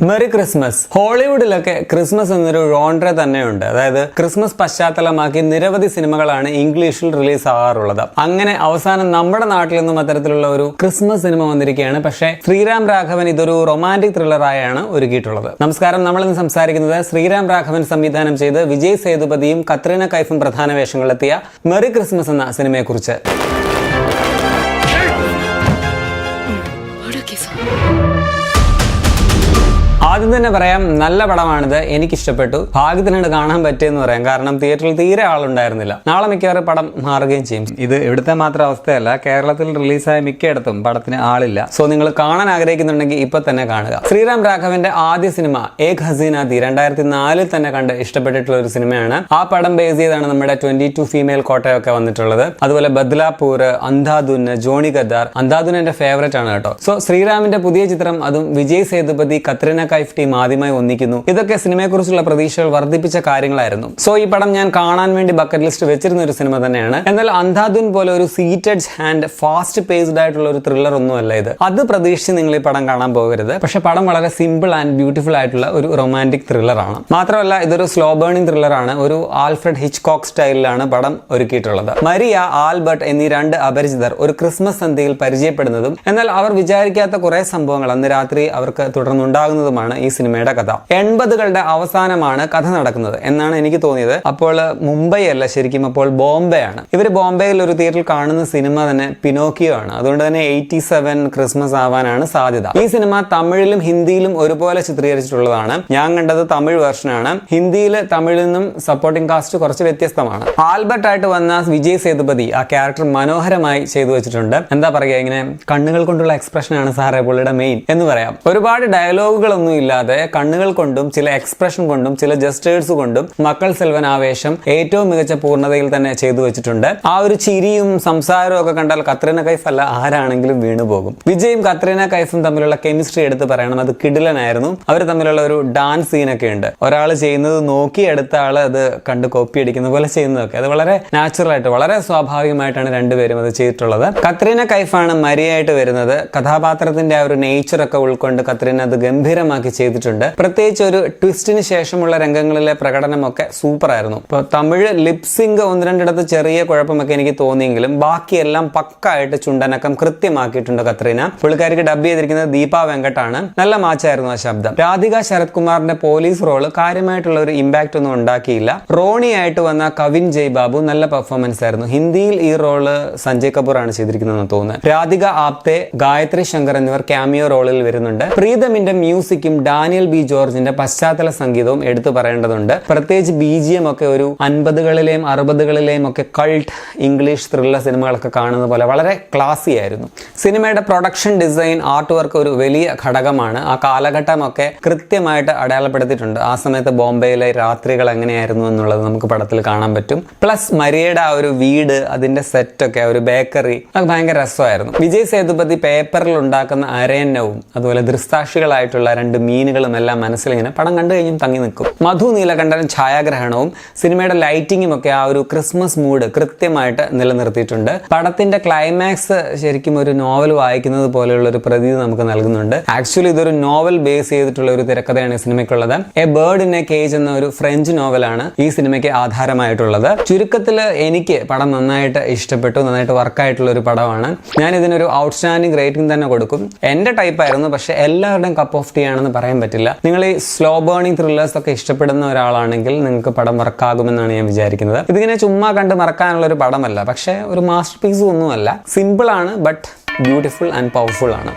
Maria Christmas. ഹോളിവുഡിലൊക്കെ Christmas എന്നൊരു genre തന്നെയുണ്ട്. അതായത് ക്രിസ്മസ് പശ്ചാത്തലമാക്കി നിരവധി സിനിമകളാണ് ഇംഗ്ലീഷിൽ റിലീസ് ആകാറുള്ളത്. അങ്ങനെ അവസാനം നമ്മുടെ നാട്ടിൽ നിന്നും അത്തരത്തിലുള്ള ഒരു ക്രിസ്മസ് സിനിമ വന്നിരിക്കുകയാണ്. പക്ഷേ ശ്രീറാം രാഘവൻ ഇതൊരു റൊമാന്റിക് ത്രില്ലറായാണ് ഒരുക്കിയിട്ടുള്ളത്. നമസ്കാരം, നമ്മളിന്ന് സംസാരിക്കുന്നത് ശ്രീറാം രാഘവൻ സംവിധാനം ചെയ്ത് വിജയ് സേതുപതിയും കത്രീന കൈഫും പ്രധാന വേഷങ്ങളിലെത്തിയ മെറി ക്രിസ്മസ് എന്ന സിനിമയെക്കുറിച്ച്. ആദ്യം തന്നെ പറയാം, നല്ല പടമാണിത്. എനിക്കിഷ്ടപ്പെട്ടു. ഭാഗ്യത്തിനാണ് കാണാൻ പറ്റിയെന്ന് പറയാം. കാരണം തിയേറ്ററിൽ തീരെ ആളുണ്ടായിരുന്നില്ല. നാളെ മിക്കവാറും പടം മാറുകയും ചെയ്യും. ഇത് ഇവിടുത്തെ മാത്രം അവസ്ഥയല്ല, കേരളത്തിൽ റിലീസായ മിക്കയിടത്തും പടത്തിന് ആളില്ല. സോ നിങ്ങൾ കാണാൻ ആഗ്രഹിക്കുന്നുണ്ടെങ്കിൽ ഇപ്പൊ തന്നെ കാണുക. ശ്രീറാം രാഘവന്റെ ആദ്യ സിനിമ ഏക് ഹസീന തി 2004 തന്നെ കണ്ട് ഇഷ്ടപ്പെട്ടിട്ടുള്ള ഒരു സിനിമയാണ്. ആ പടം ബേസ് ചെയ്താണ് നമ്മുടെ 22 ഫീമെയിൽ കോട്ടയൊക്കെ വന്നിട്ടുള്ളത്. അതുപോലെ ബദ്ലാപൂർ, അന്ധാധുൻ, ജോണി ഗദ്ദാർ. അന്ധാധുൻ എന്റെ ഫേവറേറ്റ് ആണ് കേട്ടോ. സോ ശ്രീറാമിന്റെ പുതിയ ചിത്രം, അതും വിജയ് സേതുപതി കത്രീന കൈഫ് ടീം ആദ്യമായി ഒന്നിക്കുന്നു. ഇതൊക്കെ സിനിമയെക്കുറിച്ചുള്ള പ്രതീക്ഷകൾ വർദ്ധിപ്പിച്ച കാര്യങ്ങളായിരുന്നു. സോ ഈ പടം ഞാൻ കാണാൻ വേണ്ടി ബക്കറ്റ് ലിസ്റ്റ് വെച്ചിരുന്ന ഒരു സിനിമ തന്നെയാണ്. എന്നാൽ അന്ധാധുൻ പോലെ ഒരു സീറ്റഡ് ആൻഡ് ഫാസ്റ്റ് പേസ്ഡ് ആയിട്ടുള്ള ഒരു ത്രില്ലർ ഒന്നുമല്ല ഇത്. അത് പ്രതീക്ഷിച്ച് നിങ്ങൾ ഈ പടം കാണാൻ പോകരുത്. പക്ഷെ പടം വളരെ സിമ്പിൾ ആൻഡ് ബ്യൂട്ടിഫുൾ ആയിട്ടുള്ള ഒരു റൊമാന്റിക് ത്രില്ലർ ആണ്. മാത്രമല്ല ഇതൊരു സ്ലോ ബേണിംഗ് ത്രില്ലർ ആണ്. ഒരു ആൽഫ്രഡ് ഹിച്ച്കോക്ക് സ്റ്റൈലിലാണ് പടം ഒരുക്കിയിട്ടുള്ളത്. മരിയ, ആൽബർട്ട് എന്നീ രണ്ട് അപരിചിതർ ഒരു ക്രിസ്മസ് സന്ധ്യയിൽ പരിചയപ്പെടുന്നതും എന്നാൽ അവർ വിചാരിക്കാത്ത കുറെ സംഭവങ്ങൾ അന്ന് രാത്രി അവർക്ക് തുടർന്നുണ്ടാകുന്നതുമാണ് ഈ സിനിമയുടെ കഥ. 80കളുടെ അവസാനമാണ് കഥ നടക്കുന്നത് എന്നാണ് എനിക്ക് തോന്നിയത്. അപ്പോൾ മുംബൈ അല്ല ശരിക്കും, അപ്പോൾ ബോംബെ ആണ്. ഇവർ ബോംബെയിൽ ഒരു തിയേറ്ററിൽ കാണുന്ന സിനിമ തന്നെ പിനോക്കിയോ ആണ്. അതുകൊണ്ട് തന്നെ 87 ക്രിസ്മസ് ആവാനാണ് സാധ്യത. ഈ സിനിമ തമിഴിലും ഹിന്ദിയിലും ഒരുപോലെ ചിത്രീകരിച്ചിട്ടുള്ളതാണ്. ഞാൻ കണ്ടത് തമിഴ് വേർഷനാണ്. ഹിന്ദിയിൽ തമിഴിൽ നിന്നും സപ്പോർട്ടിംഗ് കാസ്റ്റ് കുറച്ച് വ്യത്യസ്തമാണ്. ആൽബർട്ട് ആയിട്ട് വന്ന വിജയ് സേതുപതി ആ ക്യാരക്ടർ മനോഹരമായി ചെയ്തു വെച്ചിട്ടുണ്ട്. എന്താ പറയുക, ഇങ്ങനെ കണ്ണുകൾ കൊണ്ടുള്ള എക്സ്പ്രഷനാണ് സാറേ പുള്ളിയുടെ മെയിൻ എന്ന് പറയാം. ഒരുപാട് ഡയലോഗുകളൊന്നും ഇല്ലാതെ കണ്ണുകൾ കൊണ്ടും ചില എക്സ്പ്രഷൻ കൊണ്ടും ചില ജസ്റ്റേഴ്സ് കൊണ്ടും മക്കൾ സെൽവൻ ആവേശം ഏറ്റവും മികച്ച പൂർണ്ണതയിൽ തന്നെ ചെയ്തു വെച്ചിട്ടുണ്ട്. ആ ഒരു ചിരിയും സംസാരവും ഒക്കെ കണ്ടാൽ കത്രീന കൈഫ് അല്ല ആരാണെങ്കിലും വീണുപോകും. വിജയും കത്രീന കൈഫും തമ്മിലുള്ള കെമിസ്ട്രി എടുത്ത് പറയണം, അത് കിടിലനായിരുന്നു. അവർ തമ്മിലുള്ള ഒരു ഡാൻസ് സീനൊക്കെ ഉണ്ട്. ഒരാൾ ചെയ്യുന്നത് നോക്കി അടുത്ത ആള് അത് കണ്ട് കോപ്പി അടിക്കുന്ന പോലെ ചെയ്യുന്നതൊക്കെ അത് വളരെ നാച്ചുറൽ ആയിട്ട് വളരെ സ്വാഭാവികമായിട്ടാണ് രണ്ടുപേരും അത് ചെയ്തിട്ടുള്ളത്. കത്രീന കൈഫാണ് മരിയായിട്ട് വരുന്നത്. കഥാപാത്രത്തിന്റെ ആ ഒരു നേച്ചറൊക്കെ ഉൾക്കൊണ്ട് കത്രീന അത് ഗംഭീരമാക്കി ചെയ്തിട്ടുണ്ട്. പ്രത്യേകിച്ച് ഒരു ട്വിസ്റ്റിന് ശേഷമുള്ള രംഗങ്ങളിലെ പ്രകടനമൊക്കെ സൂപ്പർ ആയിരുന്നു. ഇപ്പൊ തമിഴ് ലിപ്സിംഗ് ഒന്ന് രണ്ടിടത്ത് ചെറിയ കുഴപ്പമൊക്കെ എനിക്ക് തോന്നിയെങ്കിലും ബാക്കിയെല്ലാം പക്കായിട്ട് ചുണ്ടനക്കം കൃത്യമാക്കിയിട്ടുണ്ട് കത്രീന. പുള്ളിക്കാരിക്ക് ഡബ് ചെയ്തിരിക്കുന്നത് ദീപ വെങ്കട്ടാണ്. നല്ല മാച്ചായിരുന്നു ആ ശബ്ദം. രാധിക ശരത് കുമാറിന്റെ പോലീസ് റോള് കാര്യമായിട്ടുള്ള ഒരു ഇമ്പാക്ട് ഒന്നും ഉണ്ടാക്കിയില്ല. റോണി ആയിട്ട് വന്ന കവിൻ ജയ് ബാബു നല്ല പെർഫോമൻസ് ആയിരുന്നു. ഹിന്ദിയിൽ ഈ റോള് സഞ്ജയ് കപൂർ ആണ് ചെയ്തിരിക്കുന്നതെന്ന് തോന്നുന്നു. രാധിക ആപ്തെ, ഗായത്രി ശങ്കർ എന്നിവർ ക്യാമിയോ റോളിൽ വരുന്നുണ്ട്. പ്രീതമിന്റെ മ്യൂസിക്കും ഡാനിയൽ ബി ജോർജിന്റെ പശ്ചാത്തല സംഗീതവും എടുത്തു പറയേണ്ടതുണ്ട്. പ്രത്യേകിച്ച് BGM ഒക്കെ ഒരു 50കളിലെയും 60കളിലെയും ഒക്കെ കൾട്ട് ഇംഗ്ലീഷ് ത്രില്ലർ സിനിമകളൊക്കെ കാണുന്ന പോലെ വളരെ ക്ലാസി ആയിരുന്നു. സിനിമയുടെ പ്രൊഡക്ഷൻ ഡിസൈൻ, ആർട്ട് വർക്ക് ഒരു വലിയ ഘടകമാണ്. ആ കാലഘട്ടമൊക്കെ കൃത്യമായിട്ട് അടയാളപ്പെടുത്തിയിട്ടുണ്ട്. ആ സമയത്ത് ബോംബെയിലെ രാത്രികൾ എങ്ങനെയായിരുന്നു എന്നുള്ളത് നമുക്ക് പടത്തിൽ കാണാൻ പറ്റും. പ്ലസ് മരിയയുടെ ആ ഒരു വീട്, അതിന്റെ സെറ്റൊക്കെ, ഒരു ബേക്കറി, അത് ഭയങ്കര രസമായിരുന്നു. വിജയ് സേതുപതി പേപ്പറിൽ ഉണ്ടാക്കുന്ന അരയന്നവും അതുപോലെ ദൃക്സാക്ഷികളായിട്ടുള്ള രണ്ട് മീനുകളും എല്ലാം മനസ്സിലിങ്ങനെ പടം കണ്ടു കഴിഞ്ഞും തങ്ങി നിൽക്കും. മധു നീലകണ്ഠൻ ഛായാഗ്രഹണവും സിനിമയുടെ ലൈറ്റിങ്ങും ഒക്കെ ആ ഒരു ക്രിസ്മസ് മൂഡ് കൃത്യമായിട്ട് നിലനിർത്തിയിട്ടുണ്ട്. പടത്തിന്റെ ക്ലൈമാക്സ് ശരിക്കും ഒരു നോവൽ വായിക്കുന്നത് പോലെയുള്ള ഒരു പ്രതീതി നമുക്ക് നൽകുന്നുണ്ട്. ആക്ച്വലി ഇതൊരു നോവൽ ബേസ് ചെയ്തിട്ടുള്ള ഒരു തിരക്കഥയാണ് സിനിമയ്ക്കുള്ളത്. A bird in a cage എന്ന ഒരു ഫ്രഞ്ച് നോവലാണ് ഈ സിനിമയ്ക്ക് ആധാരമായിട്ടുള്ളത്. ചുരുക്കത്തിൽ എനിക്ക് പടം നന്നായിട്ട് ഇഷ്ടപ്പെട്ടു. നന്നായിട്ട് വർക്കായിട്ടുള്ള ഒരു പടമാണ്. ഞാൻ ഇതിനൊരു ഔട്ട്സ്റ്റാൻഡിംഗ് റേറ്റിംഗ് തന്നെ കൊടുക്കും. എന്റെ ടൈപ്പ് ആയിരുന്നു, പക്ഷെ എല്ലാവരുടെയും കപ്പ് ഓഫ് ടീ ആണെന്ന് പറയാൻ പറ്റില്ല. നിങ്ങൾ ഈ സ്ലോ ബേണിംഗ് ത്രില്ലേഴ്സ് ഒക്കെ ഇഷ്ടപ്പെടുന്ന ഒരാളാണെങ്കിൽ നിങ്ങൾക്ക് പടം വർക്കാകുമെന്നാണ് ഞാൻ വിചാരിക്കുന്നത്. ഇതിങ്ങനെ ചുമ്മാ കണ്ട് മറക്കാനുള്ള ഒരു പടമല്ല, പക്ഷെ ഒരു മാസ്റ്റർ പീസും ഒന്നുമല്ല. സിമ്പിൾ ആണ്, ബട്ട് ബ്യൂട്ടിഫുൾ ആൻഡ് പവർഫുൾ ആണ്.